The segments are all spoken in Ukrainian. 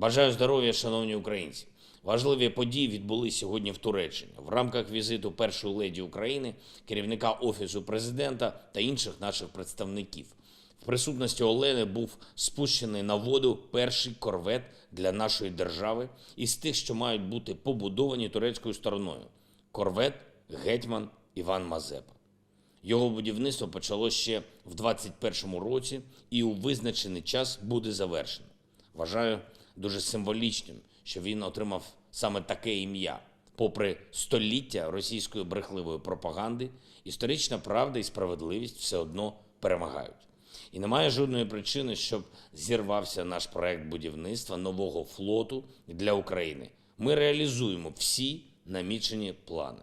Бажаю здоров'я, шановні українці. Важливі події відбулись сьогодні в Туреччині. В рамках візиту першої леді України, керівника Офісу президента та інших наших представників. В присутності Олени був спущений на воду перший корвет для нашої держави із тих, що мають бути побудовані турецькою стороною. Корвет «Гетьман Іван Мазепа». Його будівництво почалося ще в 2021 році і у визначений час буде завершено. Вважаю дуже символічним, що він отримав саме таке ім'я. Попри століття російської брехливої пропаганди, історична правда і справедливість все одно перемагають. І немає жодної причини, щоб зірвався наш проект будівництва нового флоту для України. Ми реалізуємо всі намічені плани.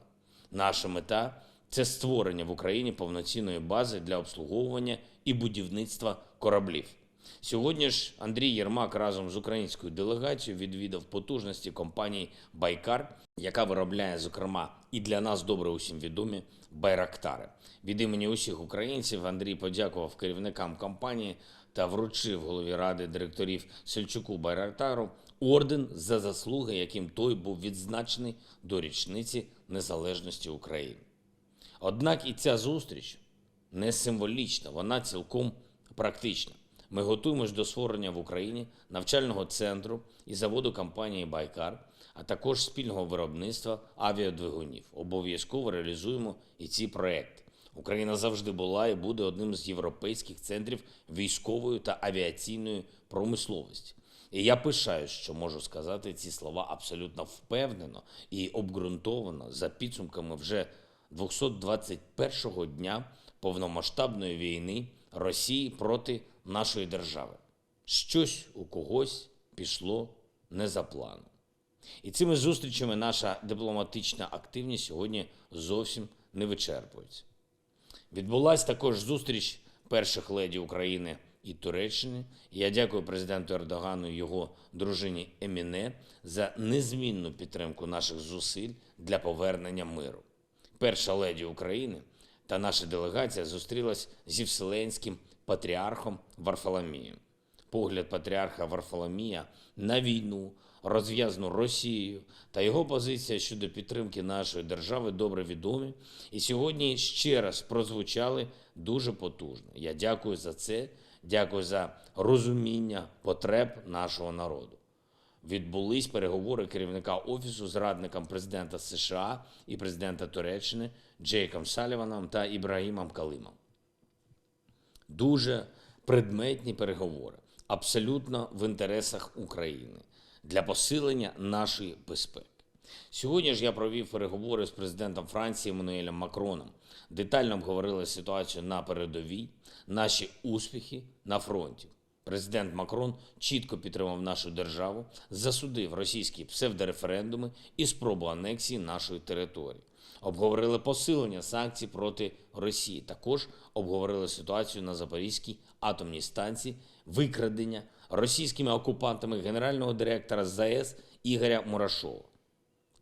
Наша мета – це створення в Україні повноцінної бази для обслуговування і будівництва кораблів. Сьогодні ж Андрій Єрмак разом з українською делегацією відвідав потужності компанії «Байкар», яка виробляє, зокрема, і для нас добре усім відомі «Байрактари». Від імені усіх українців Андрій подякував керівникам компанії та вручив голові ради директорів Сельчуку Байрактару орден за заслуги, яким той був відзначений до річниці незалежності України. Однак і ця зустріч не символічна, вона цілком практична. Ми готуємось до створення в Україні навчального центру і заводу компанії «Байкар», а також спільного виробництва авіадвигунів. Обов'язково реалізуємо і ці проекти. Україна завжди була і буде одним з європейських центрів військової та авіаційної промисловості. І я пишаюсь, що можу сказати ці слова абсолютно впевнено і обґрунтовано за підсумками вже 221-го дня повномасштабної війни Росії проти нашої держави. Щось у когось пішло не за планом. І цими зустрічами наша дипломатична активність сьогодні зовсім не вичерпується. Відбулася також зустріч перших леді України і Туреччини. Я дякую президенту Ердогану і його дружині Еміне за незмінну підтримку наших зусиль для повернення миру. Перша леді України та наша делегація зустрілась зі Вселенським патріархом Варфоломієм. Погляд патріарха Варфоломія на війну, розв'язану Росією, та його позиція щодо підтримки нашої держави добре відомі і сьогодні ще раз прозвучали дуже потужно. Я дякую за це, дякую за розуміння потреб нашого народу. Відбулись переговори керівника Офісу з радником президента США і президента Туреччини Джейком Саліваном та Ібрагімом Калимом. Дуже предметні переговори, абсолютно в інтересах України, для посилення нашої безпеки. Сьогодні ж я провів переговори з президентом Франції Еммануелем Макроном. Детально обговорили ситуацію на передовій, наші успіхи на фронті. Президент Макрон чітко підтримав нашу державу, засудив російські псевдореферендуми і спробу анексії нашої території. Обговорили посилення санкцій проти Росії. Також обговорили ситуацію на Запорізькій атомній станції, викрадення російськими окупантами генерального директора ЗАЕС Ігоря Мурашова.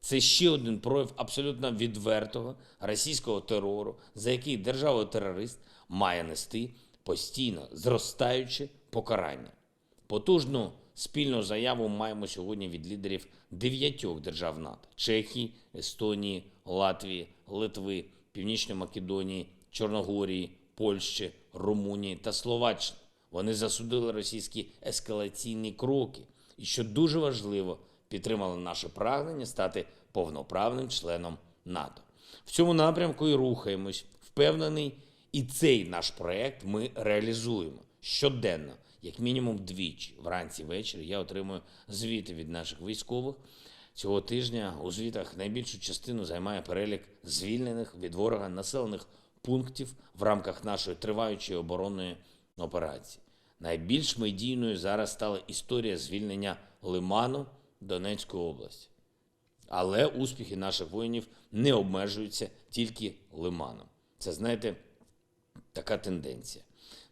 Це ще один прояв абсолютно відвертого російського терору, за який держава-терорист має нести постійно зростаюче покарання. Потужну спільну заяву маємо сьогодні від лідерів 9 держав НАТО – Чехії, Естонії, Латвії, Литви, Північної Македонії, Чорногорії, Польщі, Румунії та Словаччини. Вони засудили російські ескалаційні кроки і, що дуже важливо, підтримали наше прагнення стати повноправним членом НАТО. В цьому напрямку і рухаємось. Впевнений, і цей наш проект ми реалізуємо щоденно, як мінімум двічі. Вранці ввечері я отримую звіти від наших військових. Цього тижня у звітах найбільшу частину займає перелік звільнених від ворога населених пунктів в рамках нашої триваючої оборонної операції. Найбільш медійною зараз стала історія звільнення Лиману Донецької області. Але успіхи наших воїнів не обмежуються тільки Лиманом. Це, знаєте, така тенденція.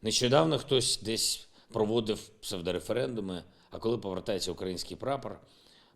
Нещодавно хтось десь проводив псевдореферендуми, а коли повертається український прапор,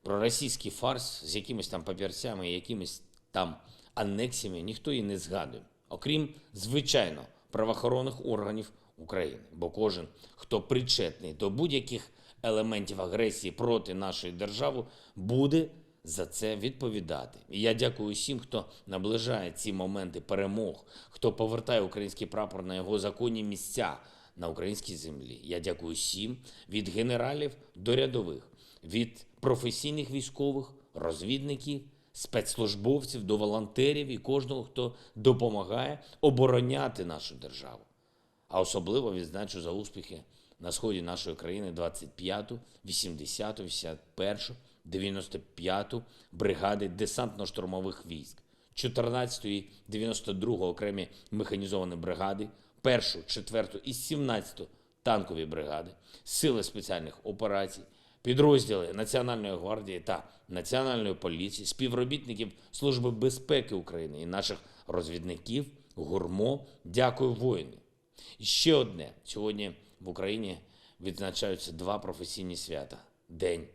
про російський фарс з якимись там папірцями і якимись там анексіями ніхто і не згадує. Окрім, звичайно, правоохоронних органів України. Бо кожен, хто причетний до будь-яких елементів агресії проти нашої держави, буде за це відповідати. І я дякую усім, хто наближає ці моменти перемог, хто повертає український прапор на його законні місця на українській землі. Я дякую всім, від генералів до рядових, від професійних військових, розвідників, спецслужбовців до волонтерів і кожного, хто допомагає обороняти нашу державу. А особливо відзначу за успіхи на сході нашої країни 25-ту, 80-ту, 81-ту, 95-ту бригади десантно-штурмових військ, 14-ту і 92-го окремі механізовані бригади, 1-шу, 4-ту і 17-ту танкові бригади, сили спеціальних операцій, підрозділи Національної гвардії та Національної поліції, співробітників Служби безпеки України і наших розвідників, ГУРМО. Дякую, воїни. І ще одне. Сьогодні в Україні відзначаються два професійні свята. День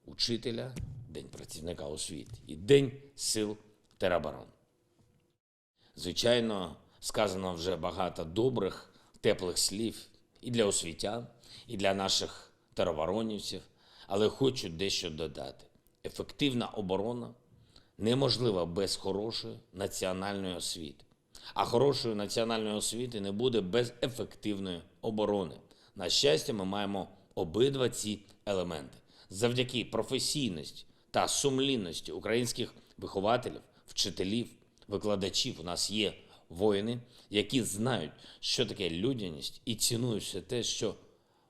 учителя, День працівника освіти і День сил тероборони. Звичайно, сказано вже багато добрих, теплих слів і для освітян, і для наших тероборонівців, але хочу дещо додати. Ефективна оборона неможлива без хорошої національної освіти. А хорошої національної освіти не буде без ефективної оборони. На щастя, ми маємо обидва ці елементи. Завдяки професійності та сумлінності українських вихователів, вчителів, викладачів у нас є воїни, які знають, що таке людяність і цінують все те, що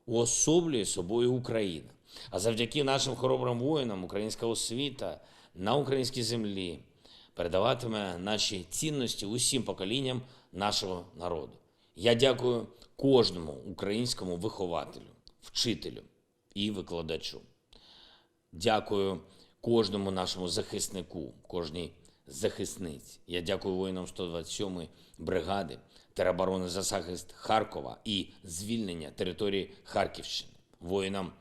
уособлює собою Україна. А завдяки нашим хоробрим воїнам українська освіта на українській землі передаватиме наші цінності усім поколінням нашого народу. Я дякую кожному українському вихователю, вчителю і викладачу. Дякую кожному нашому захиснику, кожній захисниці. Я дякую воїнам 127-ї бригади тероборони за захист Харкова і звільнення території Харківщини, воїнам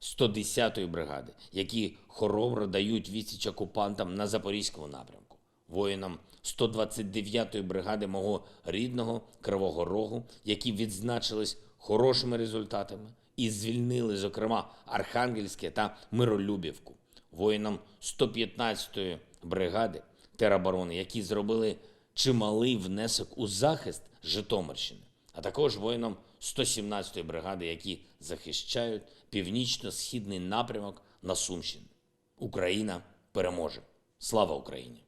110-ї бригади, які хоробро дають відсіч окупантам на Запорізькому напрямку, воїнам 129-ї бригади мого рідного Кривого Рогу, які відзначились хорошими результатами і звільнили, зокрема, Архангельське та Миролюбівку, воїнам 115-ї бригади тероборони, які зробили чималий внесок у захист Житомирщини, а також воїнам 117-ї бригади, які захищають північно-східний напрямок на Сумщині. Україна переможе! Слава Україні!